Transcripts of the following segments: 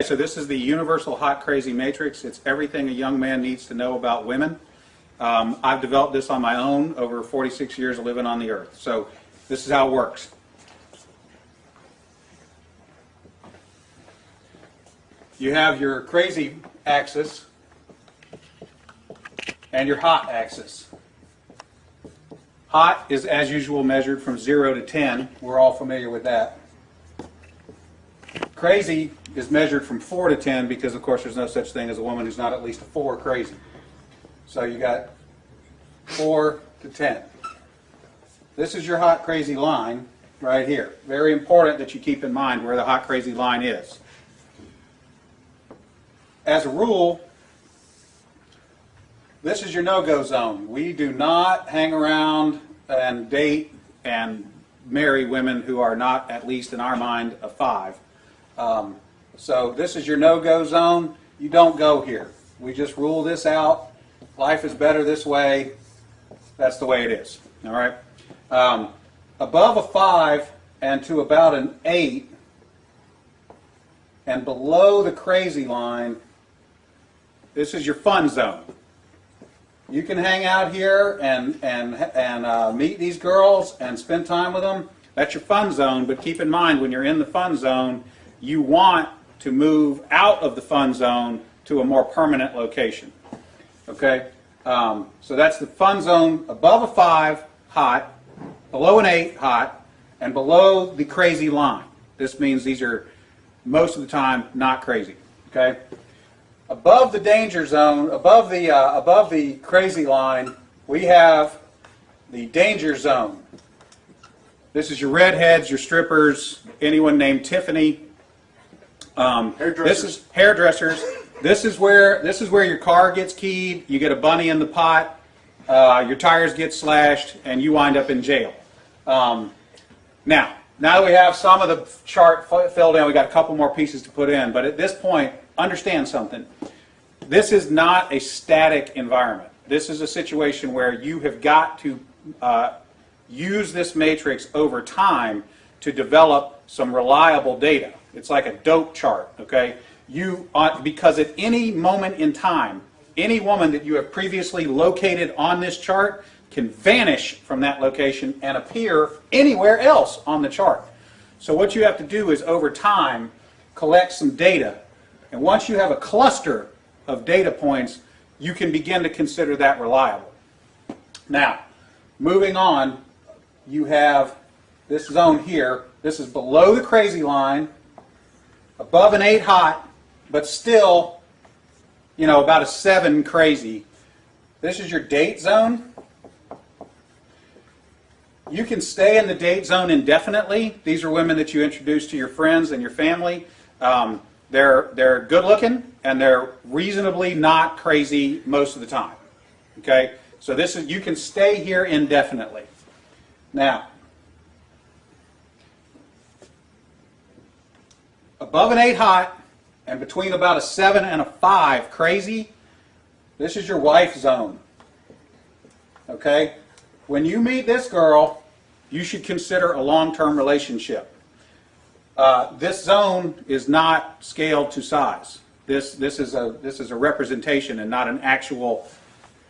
So this is the Universal Hot Crazy Matrix. It's everything a young man needs to know about women. I've developed this on my own over 46 years of living on the earth. So this is how it works. You have your crazy axis and your hot axis. Hot is, as usual, measured from 0 to 10. We're all familiar with that. Crazy is measured from 4 to 10 because, of course, there's no such thing as a woman who's not at least a 4 crazy. So you got 4 to 10. This is your hot crazy line right here. Very important that you keep in mind where the hot crazy line is. As a rule, this is your no-go zone. We do not hang around and date and marry women who are not, at least in our mind, a 5. So this is your no-go zone. You don't go here. We just rule this out. Life is better this way. That's the way it is. All right. Above a 5 and to about an 8, and below the crazy line, this is your fun zone. You can hang out here and meet these girls and spend time with them. That's your fun zone. But keep in mind, when you're in the fun zone, you want to move out of the fun zone to a more permanent location. Okay? So that's the fun zone above a 5, hot, below an 8, hot, and below the crazy line. This means these are, most of the time, not crazy. Okay? Above the danger zone, above the crazy line, we have the danger zone. This is your redheads, your strippers, anyone named Tiffany. This is hairdressers. This is where your car gets keyed. You get a bunny in the pot. Your tires get slashed, and you wind up in jail. Now that we have some of the chart filled in, we got a couple more pieces to put in. But at this point, understand something. This is not a static environment. This is a situation where you have got to use this matrix over time to develop some reliable data. It's like a dope chart, okay? Because at any moment in time, any woman that you have previously located on this chart can vanish from that location and appear anywhere else on the chart. So what you have to do is, over time, collect some data. And once you have a cluster of data points, you can begin to consider that reliable. Now, moving on, you have this zone here. This is below the crazy line, above an 8 hot, but still, about a 7 crazy. This is your date zone. You can stay in the date zone indefinitely. These are women that you introduce to your friends and your family. They're good looking and they're reasonably not crazy most of the time. Okay? So you can stay here indefinitely. Now, above an 8 hot and between about a 7 and a 5 crazy, this is your wife zone. Okay? When you meet this girl, you should consider a long-term relationship. This zone is not scaled to size. This is a representation and not an actual.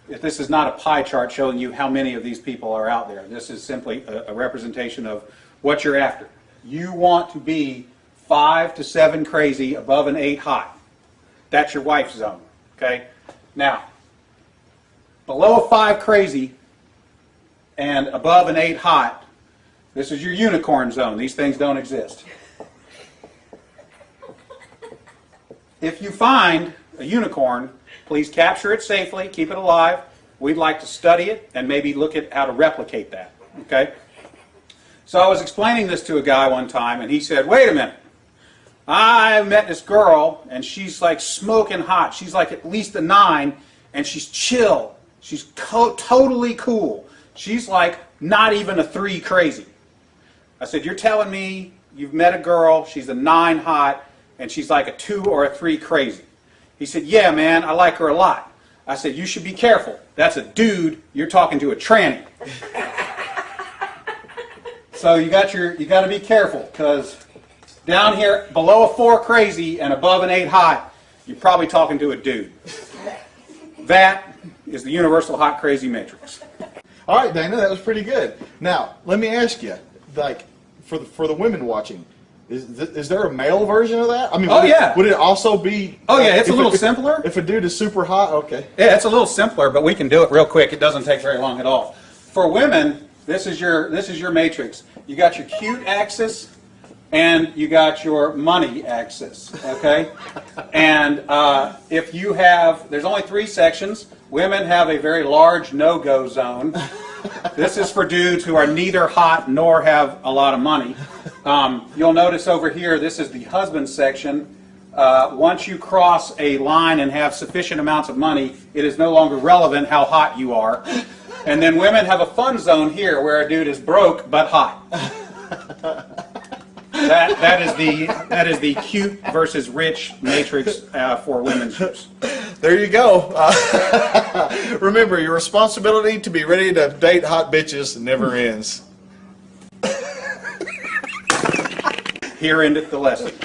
This is not a pie chart showing you how many of these people are out there. This is simply a representation of what you're after. You want to be 5 to 7 crazy, above an 8 hot. That's your wife zone. Okay. Now, below a 5 crazy and above an 8 hot, this is your unicorn zone. These things don't exist. If you find a unicorn, please capture it safely, keep it alive. We'd like to study it and maybe look at how to replicate that. Okay? So I was explaining this to a guy one time, and he said, wait a minute. I met this girl, and she's like smoking hot. She's like at least a 9, and she's chill. She's totally cool. She's like not even a 3 crazy. I said, you're telling me you've met a girl, she's a 9 hot, and she's like a 2 or a 3 crazy? He said, yeah, man, I like her a lot. I said, you should be careful. That's a dude. You're talking to a tranny. So you got to be careful, because Down here, below a 4 crazy and above an 8 hot, you're probably talking to a dude. That is the universal hot crazy matrix. All right, Dana, that was pretty good. Now, let me ask you, like, for the women watching, is there a male version of that? I mean, would it also be? Oh yeah, it's a little simpler. If a dude is super hot, okay. Yeah, it's a little simpler, but we can do it real quick. It doesn't take very long at all. For women, this is your matrix. You got your cute axis, and you got your money axis. Okay, and if you have, there's only 3 sections. Women have a very large no-go zone. This is for dudes who are neither hot nor have a lot of money. You'll notice over here, this is the husband section. Once you cross a line and have sufficient amounts of money, it is no longer relevant how hot you are. And then women have a fun zone here where a dude is broke but hot. That is the cute versus rich matrix for women's use. There you go. Remember, your responsibility to be ready to date hot bitches never ends. Here endeth the lesson.